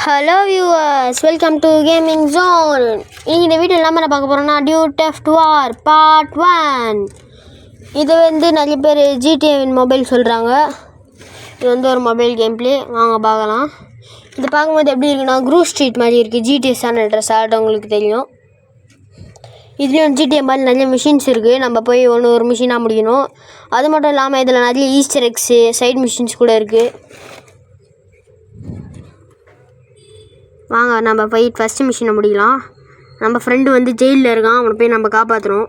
Hello viewers, welcome to gaming zone. இந்த video இல்லாமல் நான் பார்க்க போகிறோன்னா டியூட் டெஃப்ட் வார் பார்ட் 1. இது நிறைய பேர் ஜிடிஏவின் மொபைல் சொல்கிறாங்க. இது ஒரு மொபைல் கேம் பிளே. வாங்க பார்க்கலாம். இது பார்க்கும்போது எப்படி இருக்குன்னா க்ரூ ஸ்ட்ரீட் மாதிரி இருக்குது. ஜிடிஏ சான் அட்ரஸ் ஆட்டவங்களுக்கு தெரியும். இதுலேயும் ஜிடிஏ மாதிரி நிறைய மிஷின்ஸ் இருக்குது. நம்ம போய் ஒரு மிஷினாக முடிக்கணும். அது மட்டும் இல்லாமல் இதில் நிறைய ஈஸ்டர் எக்ஸு சைட் மிஷின்ஸ் கூட இருக்குது. வாங்க நம்ம போய் ஃபஸ்ட்டு மிஷினை முடிக்கலாம். நம்ம ஃப்ரெண்டு ஜெயிலில் இருக்கான். அவனை போய் நம்ம காப்பாற்றுறோம்.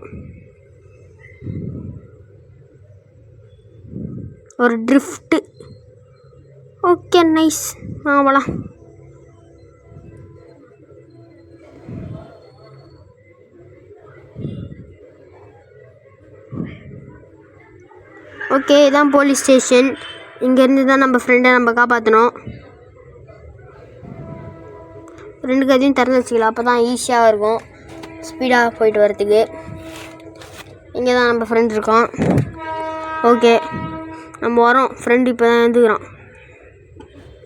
ஒரு ட்ரிஃப்ட்டு. Okay, nice. போகலாம். ஓகே, இதான் போலீஸ் ஸ்டேஷன். இங்கேருந்து தான் நம்ம ஃப்ரெண்டை நம்ம காப்பாற்றணும். ரெண்டு கதையும் திறந்து வச்சுக்கலாம். அப்போ தான் ஈஸியாக இருக்கும் ஸ்பீடாக போயிட்டு வரத்துக்கு. இங்கே தான் நம்ம ஃப்ரெண்ட் இருக்கோம். ஓகே, நம்ம வரோம். ஃப்ரெண்டு இப்போ தான் எழுந்துக்கிறான்.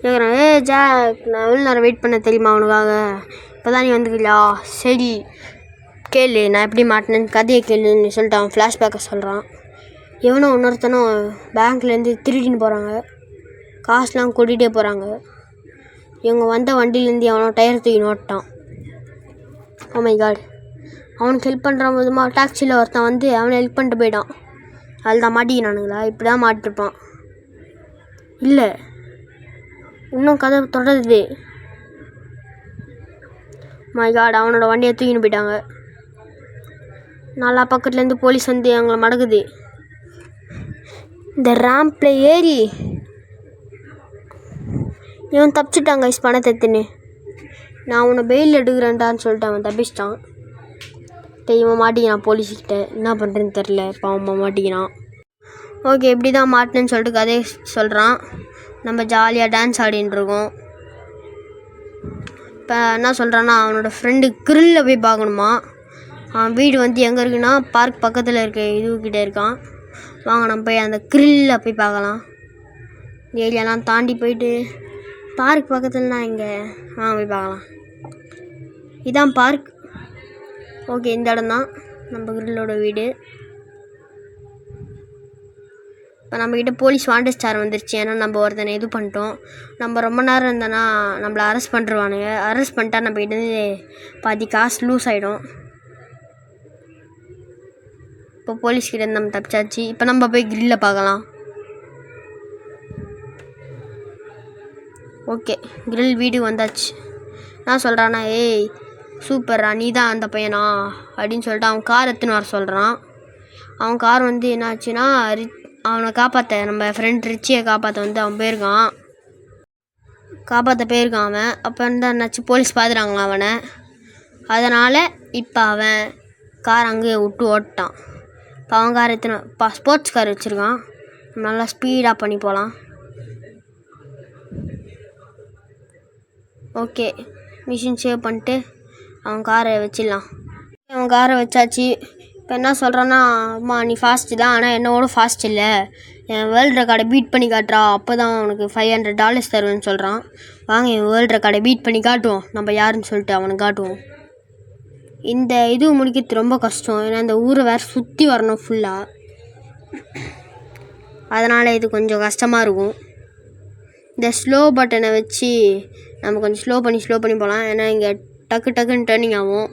கேட்குறான், ஜாக், நான் எவ்வளோ நேரம் வெயிட் பண்ண தெரியுமா அவனுக்காக? இப்போ தான் நீ வந்துக்கலையா? சரி கேளு, நான் எப்படி மாட்டினேன்னு கதையை கேளுன்னு சொல்லிட்டு அவன் ஃப்ளாஷ்பேக்கை சொல்கிறான். எவனோ இன்னொருத்தனும் பேங்க்லேருந்து திருடின்னு போகிறாங்க. காசுலாம் கொட்டிகிட்டே போகிறாங்க. இவங்க வந்த வண்டியிலேருந்து அவனோ டயர் தூக்கி நோட்டான். Oh my God. அவனுக்கு ஹெல்ப் பண்ணுற போதுமா டாக்ஸியில் ஒருத்தன் அவனை ஹெல்ப் பண்ணிட்டு போயிட்டான். அதில் தான் மாட்டிக்கினானுங்களா? இப்படி தான் மாட்டிருப்பான். இல்லை, இன்னும் கதை தொடருது. மை காட், அவனோட வண்டியை தூக்கின்னு போயிட்டாங்க. நாலா பக்கத்துலேருந்து போலீஸ் அவங்கள மடக்குது. இந்த ரேம்பில் ஏறி இவன் தப்பிச்சிட்டாங்க. பணத்தை எடுத்துன்னு நான் உன்னை பெயில் எடுக்கிறேன்டான்னு சொல்லிட்டு அவன் தப்பிச்சிட்டான். இவன் மாட்டிக்கினான் போலீஸ்கிட்ட. என்ன பண்ணுறேன்னு தெரில. பாவமாக மாட்டிக்கினான். ஓகே, இப்படி தான் மாட்டினேன்னு சொல்லிட்டு கதையை சொல்கிறான். நம்ம ஜாலியாக டான்ஸ் ஆடின்னு இருக்கோம். இப்போ என்ன சொல்கிறான்னா அவனோட ஃப்ரெண்டு கிரில்லில் போய் பார்க்கணுமா. அவன் வீடு எங்கே இருக்குன்னா பார்க் பக்கத்தில் இருக்க இதுக்கிட்ட இருக்கான். வாங்க நம்ம போய் அந்த கிரில்லில் போய் பார்க்கலாம். இந்த ஏரியாலாம் தாண்டி போயிட்டு பார்க் பக்கத்துலனா இங்கே வாங்க போய் பார்க்கலாம். இதான் பார்க். ஓகே, இந்த இடம் தான் நம்ம கிரில்லோட வீடு. இப்போ நம்மக்கிட்ட போலீஸ் வாண்டட் ஸ்டார் வந்துருச்சு. ஏன்னா நம்ம ஒருத்தனை இது பண்ணிட்டோம். நம்ம ரொம்ப நேரம் இருந்தோன்னா நம்மளை அரெஸ்ட் பண்ணிருவானுங்க. அரெஸ்ட் பண்ணிட்டா நம்மக்கிட்ட பாதி காசு லூஸ் ஆகிடும். இப்போ போலீஸ்கிட்ட நம்ம தப்பிச்சாச்சு. இப்போ நம்ம போய் கிரில்ல பார்க்கலாம். ஓகே, கிரில் வீடு வந்தாச்சு. நான் சொல்கிறானா, ஏய் சூப்பர்ரா, நீ தான் அந்த பையனா அப்படின்னு சொல்லிட்டு அவன் கார் எடுத்துன்னு வர சொல்கிறான். அவன் கார் என்னாச்சுன்னா அவனை காப்பாற்ற, நம்ம ஃப்ரெண்ட் ரிச்சியை காப்பாற்ற அவன் போயிருக்கான். காப்பாற்ற போயிருக்கான் அவன். அப்போ என்னாச்சு, போலீஸ் பார்த்துறாங்களாம் அவனை. அதனால் இப்போ அவன் கார் அங்கேயே விட்டு ஓட்டான். இப்போ அவன் கார் எடுத்துன்னு ஸ்போர்ட்ஸ் கார் வச்சுருக்கான். நல்லா ஸ்பீடாக பண்ணி போகலாம். ஓகே, மிஷின் சேவ் பண்ணிட்டு அவன் காரை வச்சிடலாம். அவன் காரை வச்சாச்சு. இப்போ என்ன சொல்கிறான்னா, அம்மா நீ ஃபாஸ்ட்டு தான், ஆனால் என்னோட ஃபாஸ்ட் இல்லை, என் வேர்ல்டு ரெக்கார்டை பீட் பண்ணி காட்டுறா, அப்போ தான் அவனுக்கு $500 தருவேன்னு சொல்கிறான். வாங்க என் வேர்ல்டு ரெக்கார்டை பீட் பண்ணி காட்டுவோம். நம்ம யாருன்னு சொல்லிட்டு அவனுக்கு காட்டுவோம். இந்த இது முடிக்கிறது ரொம்ப கஷ்டம். ஏன்னா இந்த ஊரை வேறு சுற்றி வரணும் ஃபுல்லாக. அதனால் இது கொஞ்சம் கஷ்டமாக இருக்கும். இந்த ஸ்லோ பட்டனை வச்சு நம்ம கொஞ்சம் ஸ்லோ பண்ணி போகலாம். ஏன்னா இங்கே டக்குன்னு டர்னிங் ஆகும்.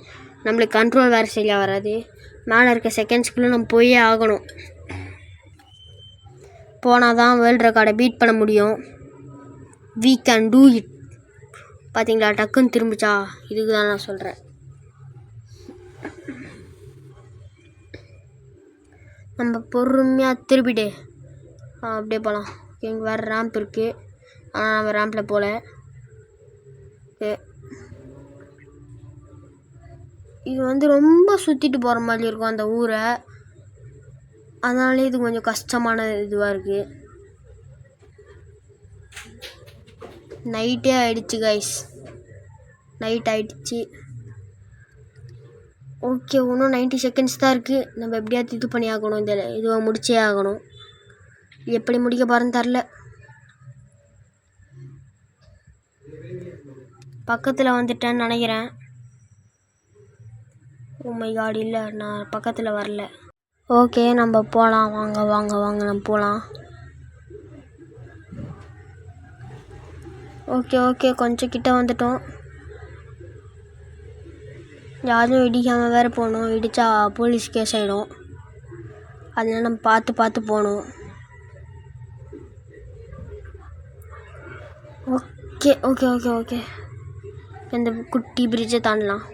நம்மளுக்கு கண்ட்ரோல் வேறு சரியாக வராது. மேலே இருக்க செகண்ட்ஸ்குள்ளே நம்ம போயே ஆகணும். போனால் தான் வேர்ல்டு ரெக்கார்டை பீட் பண்ண முடியும். We can do it. பார்த்தீங்களா, டக்குன்னு திரும்பிச்சா. இதுக்கு தான் நான் சொல்கிறேன். நம்ம பொறுமையாக திருப்பிட்டு அப்படியே போகலாம். இங்கே வேறு ரேம்ப் இருக்குது. ஆனால் நம்ம ரேம்பில் போகல. இது ரொம்ப சுற்றிட்டு போகிற மாதிரி இருக்கும் அந்த ஊரை. அதனாலே இது கொஞ்சம் கஷ்டமான இதுவாக இருக்குது. நைட்டே ஆகிடுச்சு கைஸ். நைட் ஆகிடுச்சு. ஓகே, இன்னும் 90 செகண்ட்ஸ் தான் இருக்குது. நம்ம எப்படியாவது இது பண்ணி ஆகணும். இதுவை முடிச்சே ஆகணும். எப்படி முடிக்க போகிறேன்னு தெரில. பக்கத்தில் வந்துட்டேன்னு நினைக்கிறேன். ஓ மை காட், இல்லை நான் பக்கத்தில் வரல. ஓகே நம்ம போகலாம். வாங்க வாங்க வாங்க நம்ம போகலாம். ஓகே ஓகே கொஞ்சம் கிட்ட வந்துட்டோம். யாரும் இடிக்காமல் வேறு போகணும். இடித்தா போலீஸ் கேஸ் ஆகிடும். அதனால நம்ம பார்த்து பார்த்து போகணும். ஓகே ஓகே ஓகே ஓகே இந்த குட்டி பிரிட்ஜை தாண்டலாம்.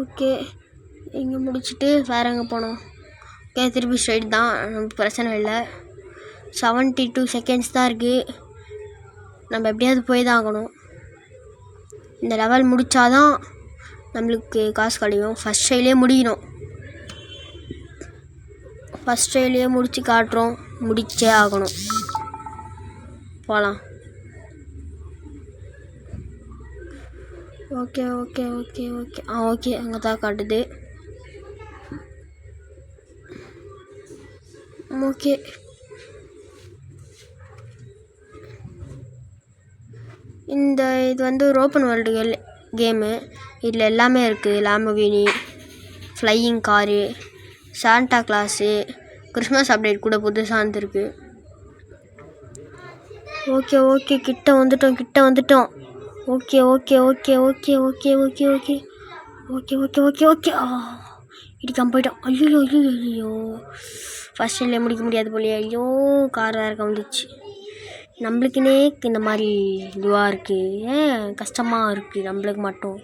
ஓகே இங்கே முடிச்சுட்டு வேறு எங்கே போனோம்? ஓகே திருப்பி ஸ்ட்ரைட் தான், நமக்கு பிரச்சனை இல்லை. 72 செகண்ட்ஸ் தான் இருக்குது. நம்ம எப்படியாவது போய் தான் ஆகணும். இந்த லெவல் முடித்தாதான் நம்மளுக்கு காசு கிடைக்கும். ஃபஸ்ட் ட்ரைலே முடியணும். ஃபஸ்ட் ட்ரைலே முடித்து காட்டுறோம். முடிச்சே ஆகணும். போகலாம். Okay okay okay okay okay அங்கே தான் காட்டுது. ஓகே இது வந்து ஒரு ஓப்பன் வேர்ல்டு கேமு. இதில் எல்லாமே இருக்குது. Lamborghini, flying car, Santa Claus, Christmas update கூட புதுசாக வந்துருக்கு. ஓகே ஓகே கிட்ட வந்துட்டோம். Okay okay okay okay okay okay okay okay okay okay okay இடிக்காமல் போயிட்டோம். ஐயோ ஐயோ ஐயோ ஃபஸ்ட் இல்லை முடிக்க முடியாது போலியே. ஐயோ கார் வேறு கவுந்துச்சு. நம்மளுக்குன்னே இந்த மாதிரி இதுவாக இருக்குது, கஷ்டமாக இருக்குது நம்மளுக்கு மட்டும்.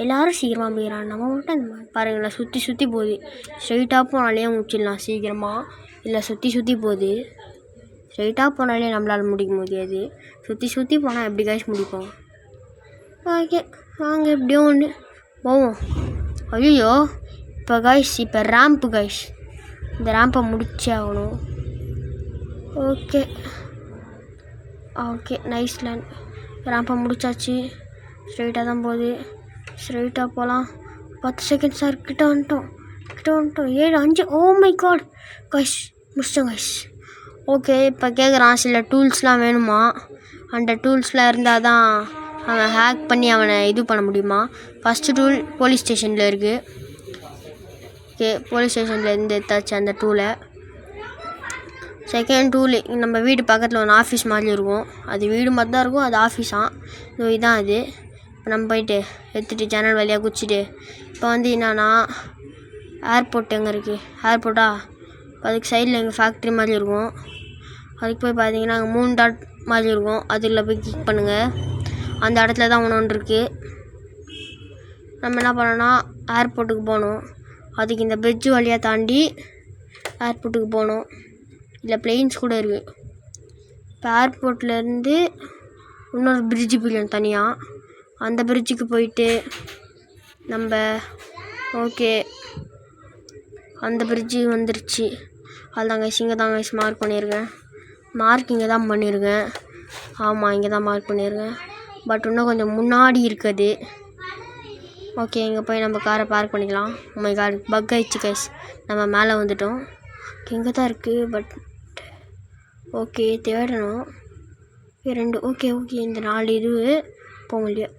எல்லோரும் சீக்கிரமாக போயிடறான், நம்ம மட்டும் இந்த மாதிரி பாருங்களேன். சுற்றி சுற்றி போகுது. ஸ்ட்ரைட்டாக போனாலே முடிச்சிடலாம் சீக்கிரமாக. இல்லை சுற்றி போகுது. ஸ்ட்ரைட்டாக போனாலே நம்மளால் முடிக்க முடியாது. சுற்றி போனால் எப்படி காய்ச்சி முடிப்போம்? ஓகே வாங்க எப்படியோ ஒன்று போவோம். ஐயோ இப்போ ரேம்ப்பு காய்ஸ். இந்த ரேம்பை முடிச்சே ஆகணும். Okay okay nice land. ரேம்பை முடிச்சாச்சு. ஸ்ட்ரைட்டாக தான் போகுது. ஸ்ட்ரைட்டாக போகலாம். 10 செகண்ட்ஸ் சார். கிட்ட வந்துட்டோம் 7 5. ஓ மை காட் காய்ஸ் முடிச்சிட்டோம் காய்ஸ். ஓகே இப்போ கேட்குறான் சில டூல்ஸ்லாம் வேணுமா. அந்த டூல்ஸ்லாம் இருந்தால் தான் அவன் ஹேக் பண்ணி அவனை இது பண்ண முடியுமா. ஃபஸ்ட்டு டூல் போலீஸ் ஸ்டேஷனில் இருக்குது. ஓகே போலீஸ் ஸ்டேஷனில் இருந்து எடுத்தாச்சு அந்த டூலை. செகண்ட் டூலு நம்ம வீடு பக்கத்தில் ஒன்று ஆஃபீஸ் மாதிரி இருக்கும். அது வீடு மாதிரி தான் இருக்கும், அது ஆஃபீஸாக. இதுதான் அது. இப்போ நம்ம போயிட்டு எடுத்துகிட்டு ஜன்னல் வழியாக குச்சிட்டு இப்போ வந்து என்னன்னா ஏர்போர்ட் எங்கே இருக்குது? ஏர்போர்ட்டா? அதுக்கு சைடில் எங்கள் ஃபேக்ட்ரி மாதிரி இருக்கும். அதுக்கு போய் பார்த்தீங்கன்னா அங்கே 3 டாட் மாதிரி இருக்கும். அதில் போய் கிளிக் பண்ணுங்கள். அந்த இடத்துல தான் ஒன்று இருக்குது. நம்ம என்ன பண்ணோன்னா ஏர்போர்ட்டுக்கு போகணும். அதுக்கு இந்த பிரிட்ஜு வழியாக தாண்டி ஏர்போர்ட்டுக்கு போகணும். இல்லை பிளெயின்ஸ் கூட இருக்குது. இப்போ ஏர்போர்ட்லேருந்து இன்னொரு பிரிட்ஜு போயிடும் தனியாக. அந்த பிரிட்ஜுக்கு போயிட்டு நம்ம ஓகே அந்த பிரிட்ஜு வந்துருச்சு. அதுதான் கைஸ், இங்கே தான் கைஸ் மார்க் பண்ணியிருக்கேன். இங்கே தான் பண்ணியிருக்கேன். ஆமாம் இங்கே தான் மார்க் பண்ணியிருக்கேன். பட் இன்னும் கொஞ்சம் முன்னாடி இருக்குது. ஓகே இங்கே போய் நம்ம காரை பார்க் பண்ணிக்கலாம். மை காட் பக் ஆயிடுச்சு கைஸ். நம்ம மேலே வந்துட்டோம். இங்கே தான் இருக்குது. பட் ஓகே தேடணும். 2 ஓகே இந்த 4 இது போக முடியும்.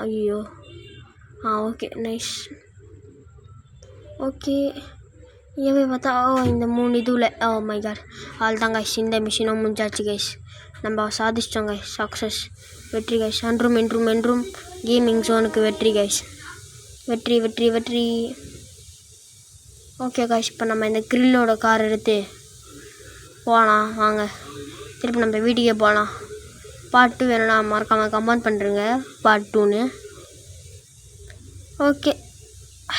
ஐயோ ஓகே நைஸ். ஓகே இங்கே போய் பார்த்தா இந்த 3 இதுவில் மை காட் ஆள் தான் கைஸ். இந்த மிஷினும் முடிஞ்சாச்சு கைஸ். நம்ம சாதிச்சிட்டோம் கைஸ். சக்ஸஸ், வெற்றி கைஸ். என்றும் கேமிங் ஜோனுக்கு வெற்றி கைஸ். வெற்றி. ஓகே கைஸ் இப்போ நம்ம இந்த கிரில்லோட கார் எடுத்து போகலாம். வாங்க திருப்பி நம்ம வீட்டுக்கே போகலாம். பார்ட் 2 வேணும்னா மறக்காமல் கமெண்ட் பண்ணுறேங்க. பார்ட் 2ன்னு. ஓகே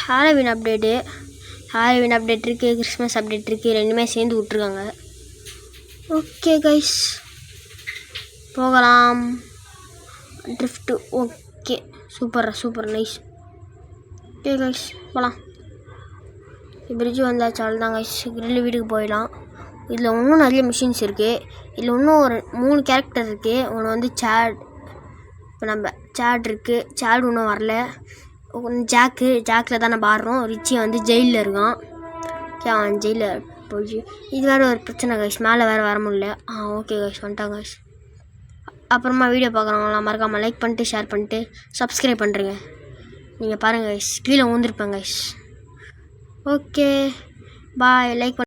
ஹாலோவீன் அப்டேட் இருக்குது, கிறிஸ்மஸ் அப்டேட் இருக்குது. ரெண்டுமே சேர்ந்து விட்ருக்காங்க. ஓகே கைஸ் போகலாம். Drift okay super nice. Okay guys போகலாம். பிரிட்ஜு வந்தாச்சு. அவ்வளோதான் கைஸ். கிரில் வீட்டுக்கு போயிடலாம். இதில் இன்னும் நிறைய மிஷின்ஸ் இருக்குது. இதில் இன்னும் ஒரு 3 கேரக்டர் இருக்குது. ஒன்று வந்து சேட். இப்போ நம்ம சேட் இருக்குது. சேட் இன்னும் வரல. ஜாக்கில் தான் நம்ம ஆடுறோம். ரிச்சி வந்து ஜெயிலில் இருக்கான். ஓகே அவன் ஜெயிலில் போய் இது வேறு ஒரு பிரச்சனை கைஸ். மேலே வேறு வர முடியல. ஓகே கைஸ் வந்துட்டான் கைஸ். அப்புறமா வீடியோ பார்க்குறவங்களாம் மறக்காமல் லைக் பண்ணிட்டு ஷேர் பண்ணிட்டு சப்ஸ்கிரைப் பண்ணுறீங்க. நீங்கள் பாருங்கள் கைஸ், கீழே ஊந்துருப்பேன் கைஸ். Okay bye. லைக்